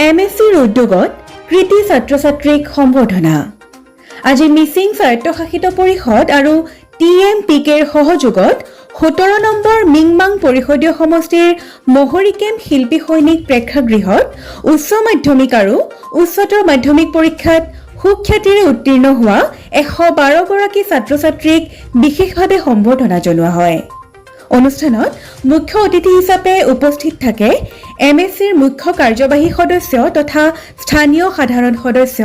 MSCৰ উদ্যোগত কৃতি ছাত্ৰ-ছাত্ৰীক সম্বৰ্ধনা। আজি মিচিং স্বায়ত্তশাসিত পৰিষদ আৰু Tmpkৰ সহযোগত 17 নম্বৰ মিংমাং পৰিষদীয় সমষ্টিৰ মহৰী কেম্প শিল্পী সৈনিক প্ৰেক্ষাগৃহত উচ্চ মাধ্যমিক আৰু উচ্চতৰ মাধ্যমিক পৰীক্ষাত সুখ্যাতিৰে উত্তীৰ্ণ হোৱা 112 গৰাকী ছাত্ৰ-ছাত্ৰীক বিশেষভাৱে সম্বৰ্ধনা জনোৱা হয়। অনুষ্ঠানত মুখ্য অতিথি হিচাপে উপস্থিত থাকে MSCৰ মুখ্য কাৰ্যবাহী সদস্য তথা স্থানীয় সাধাৰণ সদস্য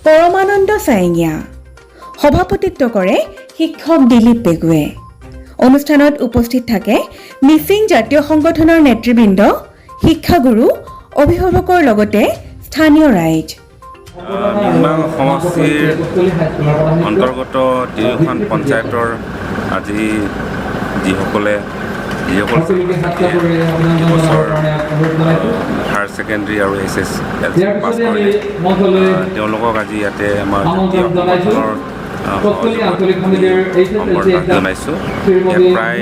পৰমানন্দ চায়েঙিয়া। সভাপতিত্ব কৰে শিক্ষক দিলীপ পেগুৱে। অনুষ্ঠানত উপস্থিত থাকে মিচিং জাতীয় সংগঠনৰ নেতৃবৃন্দ, শিক্ষাগুৰু, অভিভাৱকৰ লগতে স্থানীয় ৰাইজ। মিংমাং সমষ্টিৰ অন্তৰ্গত তিনিখন পঞ্চায়তৰ আজি যিসকলে বছৰ হায়াৰ ছেকেণ্ডেৰী আৰু SSLC পাছ কৰিলে তেওঁলোকক আজি ইয়াতে আমাৰ জাতীয় সংগঠনৰ সম্বৰ্ধনা জনাইছোঁ। ইয়াত প্ৰায়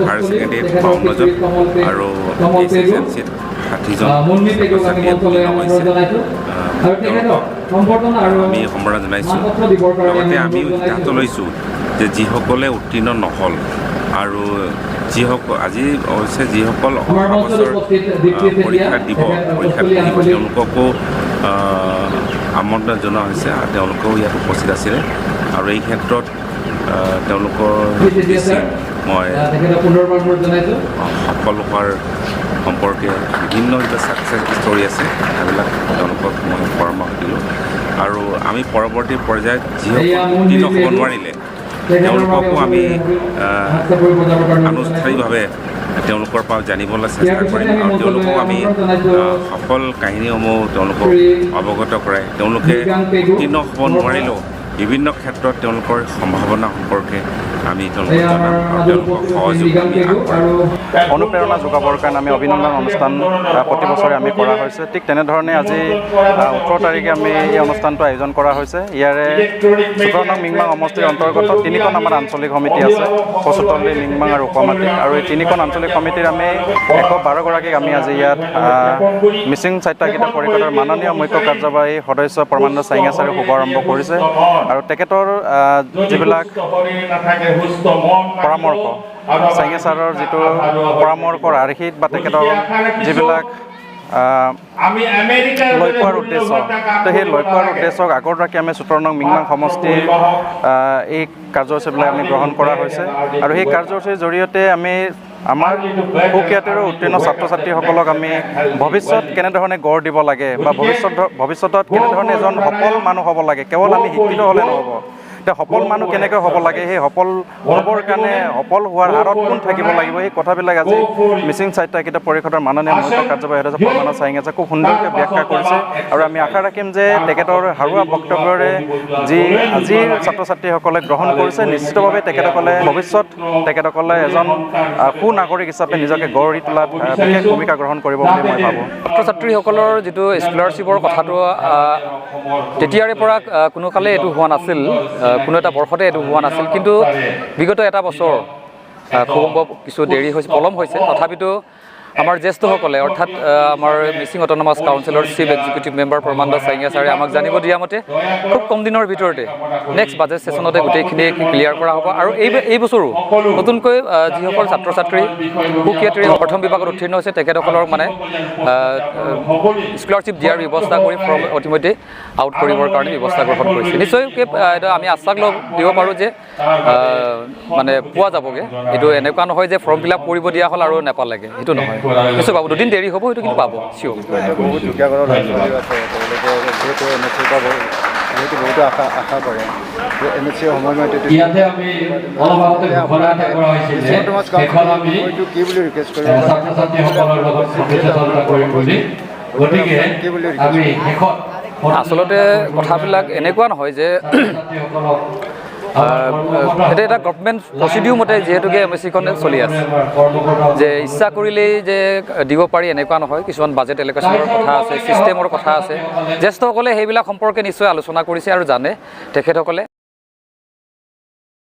হায়াৰ ছেকেণ্ডেৰীত 52জন আৰু SSLCত 60জন ছাত্ৰ-ছাত্ৰী উত্তীৰ্ণ হৈছে। তেওঁলোকক আমি সম্বৰ্ধনা জনাইছোঁ। লগতে আমিও সিদ্ধান্ত লৈছোঁ যে যিসকলে উত্তীৰ্ণ নহ'ল আৰু আজি অৱশ্যে যিসকল অহা বছৰ পৰীক্ষা দিব তেওঁলোককো আমন্ত্ৰণ জনোৱা হৈছে আৰু তেওঁলোকেও ইয়াত উপস্থিত আছিলে। আৰু এই ক্ষেত্ৰত তেওঁলোকৰ মই সফল হোৱাৰ সম্পৰ্কে বিভিন্ন ছাকচেছ ষ্টৰী আছে, সেইবিলাক তেওঁলোকক মই পৰামৰ্শ দিলোঁ। আৰু আমি পৰৱৰ্তী পৰ্যায়ত যিসকল উত্তীৰ্ণ হ'ব নোৱাৰিলে তেওঁলোককো আমি আনুষ্ঠানিকভাৱে তেওঁলোকৰ পৰা জানিবলৈ চেষ্টা কৰিম আৰু তেওঁলোকক আমি সফল কাহিনীসমূহ তেওঁলোকক অৱগত কৰাই তেওঁলোকে উত্তীৰ্ণ হ'ব নোৱাৰিলেও বিভিন্ন ক্ষেত্ৰত তেওঁলোকৰ সম্ভাৱনা সম্পৰ্কে আমি তেওঁলোকক জনাম আৰু তেওঁলোকক সহযোগ আমি আগবঢ়াম। অনুপ্ৰেৰণা যোগাবৰ কাৰণে আমি অভিনন্দন অনুষ্ঠান প্ৰতি বছৰে আমি কৰা হৈছে। ঠিক তেনেধৰণে আজি 18 তাৰিখে আমি এই অনুষ্ঠানটো আয়োজন কৰা হৈছে। ইয়াৰে 17 নং মিংমাং সমষ্টিৰ অন্তৰ্গত 3খন আমাৰ আঞ্চলিক সমিতি আছে, কচুতলি, মিংমাং আৰু উপমাটি। আৰু এই 3খন আঞ্চলিক সমিতিৰ আমি 112 গৰাকীক আমি আজি ইয়াত মিচিং স্বায়ত্তশাসিত পৰিষদৰ মাননীয় মুখ্য কাৰ্যবাহী সদস্য পৰমানন্দ চায়েঙিয়া ছাৰে শুভাৰম্ভ কৰিছে। আৰু তেখেতৰ যিবিলাক পৰামৰ্শ, চায়েঙিয়া ছাৰৰ যিটো পৰামৰ্শৰ আৰ্হিত বা তেখেতৰ যিবিলাক লক্ষ্য আৰু উদ্দেশ্য, তো সেই লক্ষ্য আৰু উদ্দেশ্যক আগত ৰাখি আমি 17 নং মিংমাং সমষ্টিৰ এই কাৰ্যসূচীবিলাক আমি গ্ৰহণ কৰা হৈছে। আৰু সেই কাৰ্যসূচীৰ জৰিয়তে আমি আমাৰ সুখ্যাতিৰে উত্তীৰ্ণ ছাত্ৰ ছাত্ৰীসকলক আমি ভৱিষ্যত কেনেধৰণে গঢ় দিব লাগে বা ভৱিষ্যতত কেনেধৰণে এজন সফল মানুহ হ'ব লাগে, কেৱল আমি শিক্ষিত হ'লে নহ'ব, এতিয়া সফল মানুহ কেনেকৈ হ'ব লাগে, সেই সফল হ'বৰ কাৰণে সফল হোৱাৰ আঁৰত কোন থাকিব লাগিব, সেই কথাবিলাক আজি মিচিং স্বায়ত্তশাসিত পৰিষদৰ মাননীয় মুখ্য কাৰ্যবাহী সদস্য পৰমানন্দ চায়েঙিয়া ছাৰে খুব সুন্দৰকৈ ব্যাখ্যা কৰিছে। আৰু আমি আশা ৰাখিম যে তেখেতৰ সাৰুৱা বক্তব্যৰে যি আজিৰ ছাত্ৰ ছাত্ৰীসকলে গ্ৰহণ কৰিছে, নিশ্চিতভাৱে তেখেতসকলে এজন সুনাগৰিক হিচাপে নিজকে গঢ়ি তোলাত বিশেষ ভূমিকা গ্ৰহণ কৰিব বুলি মই ভাবোঁ। ছাত্ৰ ছাত্ৰীসকলৰ যিটো স্কলাৰশ্বিপৰ কথাটো তেতিয়াৰে পৰা কোনো কালে এইটো হোৱা নাছিল, কোনো এটা বৰ্ষতে এইটো হোৱা নাছিল। কিন্তু বিগত এটা বছৰ খুব সম্ভৱ কিছু দেৰি হৈছে, পলম হৈছে। তথাপিতো আমাৰ জ্যেষ্ঠসকলে অৰ্থাৎ আমাৰ মিচিং অট'নমাছ কাউন্সিলৰ চিফ এক্সিকিউটিভ মেম্বাৰ পৰমানন্দ চায়েঙিয়া ছাৰে আমাক জানিব দিয়া মতে খুব কম দিনৰ ভিতৰতে নেক্সট বাজেট ছেশ্যনতে গোটেইখিনি ক্লিয়াৰ কৰা হ'ব। আৰু এই বছৰো নতুনকৈ যিসকল ছাত্ৰ ছাত্ৰী সুখ্যাতিৰে প্ৰথম বিভাগত উত্তীৰ্ণ হৈছে তেখেতসকলক মানে স্কলাৰশ্বিপ দিয়াৰ ব্যৱস্থা কৰি ফৰ্ম ইতিমধ্যে আউট কৰিবৰ কাৰণে ব্যৱস্থা গ্ৰহণ কৰিছে। নিশ্চয়কৈ আমি আশ্বাস দিব পাৰোঁ যে মানে পোৱা যাবগৈ। এইটো এনেকুৱা নহয় যে ফৰ্ম ফিল আপ কৰিব দিয়া হ'ল আৰু নাপালেগৈ, সেইটো নহয়। নিশ্চয় পাব, দুদিন দেৰি হ'ব, সেইটো কিন্তু পাব চিয়'ৰ। বহুতো আশা কৰে যে MSC সময়মতে কি বুলি ৰিকুৱেষ্ট কৰিব। আচলতে কথাবিলাক এনেকুৱা নহয় যে এটা এটা গভৰ্ণমেণ্ট প্ৰচিডিউৰ মতে যিহেতুকে MSCখনে চলি আছে, যে ইচ্ছা কৰিলেই যে দিব পাৰি এনেকুৱা নহয়। কিছুমান বাজেট এল'কেশ্যনৰ কথা আছে, ছিষ্টেমৰ কথা আছে। জ্যেষ্ঠসকলে সেইবিলাক সম্পৰ্কে নিশ্চয় আলোচনা কৰিছে আৰু জানে তেখেতসকলে।